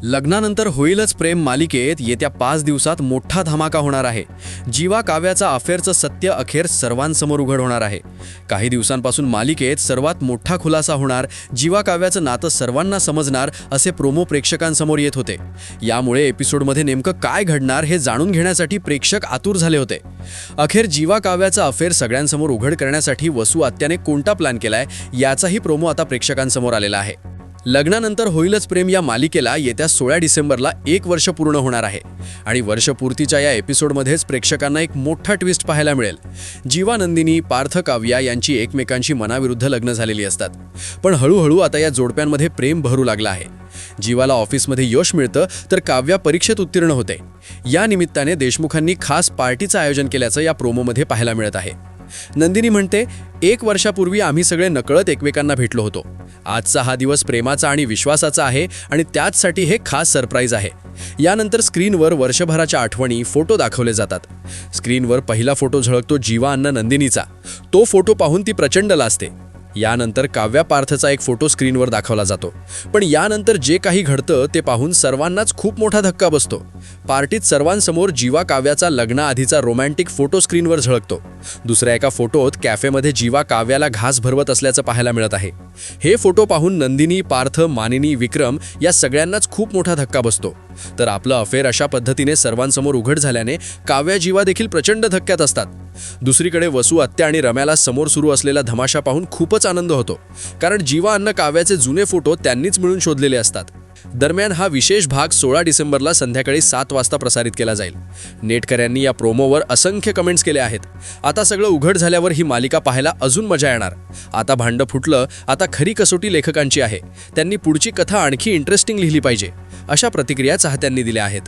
लग्नानंतर होईलच प्रेम मालिकेत येत्या 5 दिवसात मोठा धमाका होणार आहे. जीवा काव्याचा अफेअरचं सत्य अखेर सर्वांसमोर उघड होणार आहे. काही दिवसांपासून मालिकेत सर्वात मोठा खुलासा होणार, जीवा काव्याचं नातं सर्वांना समजणार असे प्रोमो प्रेक्षकांसमोर येत होते. यामुळे एपिसोडमध्ये नेमकं काय घडणार हे जाणून घेण्यासाठी प्रेक्षक आतुर झाले होते. अखेर जीवा काव्याचा अफेअर सगळ्यांसमोर उघड करण्यासाठी वसू आत्याने कोणता प्लॅन केलाय याचाही प्रोमो आता प्रेक्षकांसमोर आलेला आहे. लग्नानंतर होईलच प्रेम या मालिकेला येत्या 16 डिसेंबरला 1 वर्ष पूर्ण होणार आहे आणि वर्षपूर्तीच्या या एपिसोडमध्येच प्रेक्षकांना एक मोठा ट्विस्ट पाहायला मिळेल. जीवा नंदिनी, पार्थ काव्या यांची एकमेकांशी मनाविरुद्ध लग्न झालेली असतात, पण हळूहळू आता या जोडप्यांमध्ये प्रेम भरू लागलं आहे. जीवाला ऑफिसमध्ये यश मिळतं तर काव्या परीक्षेत उत्तीर्ण होते. या निमित्ताने देशमुखांनी खास पार्टीचं आयोजन केल्याचं या प्रोमोमध्ये पाहायला मिळत आहे. नंदिनी म्हणते, 1 वर्षापूर्वी आम्ही सगळे नकळत एकमेकांना भेटलो होतो. आजचा हा दिवस प्रेमाचा आणि विश्वासाचा आहे आणि त्याचसाठी हे खास सरप्राईज आहे. यानंतर स्क्रीनवर वर्षभराच्या आठवणी, फोटो दाखवले जातात. स्क्रीनवर पहिला फोटो झळकतो जीवा अन्न नंदिनीचा. तो फोटो पाहून ती प्रचंड लाजते. यानंतर काव्या पार्थचा एक फोटो स्क्रीनवर दाखवला जातो. पण यानंतर जे काही घडतं ते पाहून सर्वांनाच खूप मोठा धक्का बसतो. पार्टीत सर्वांसमोर जीवा काव्याचा लग्नाआधीचा रोमॅन्टिक फोटो स्क्रीनवर झळकतो. दुसऱ्या एका फोटोत कॅफेमध्ये जीवा काव्याला घास भरवत असल्याचं पाहायला मिळत आहे. हे फोटो पाहून नंदिनी, पार्थ, मानिनी, विक्रम या सगळ्यांनाच खूप मोठा धक्का बसतो. तर आपलं अफेअर अशा पद्धतीने सर्वांसमोर उघड झाल्याने काव्या, जीवा देखील प्रचंड धक्क्यात असतात. दुसरीकडे वसू आत्या आणि रम्याला समोर सुरू असलेला धमाशा पाहून खूपच आनंद होतो, कारण जीवा अन्न काव्याचे जुने फोटो त्यांनीच मिळून शोधलेले असतात. दरम्यान हा विशेष भाग 16 डिसेंबरला संध्याकाळी 7 वाजता प्रसारित केला जाईल. नेटकऱ्यांनी या प्रोमोवर असंख्य कमेंट्स केले आहेत. आता सगळं उघड झाल्यावर ही मालिका पाहायला अजून मजा येणार. आता भांडं फुटलं, आता खरी कसोटी लेखकांची आहे. त्यांनी पुढची कथा आणखी इंटरेस्टिंग लिहिली पाहिजे, अशा प्रतिक्रिया चाहत्यांनी दिल्या आहेत.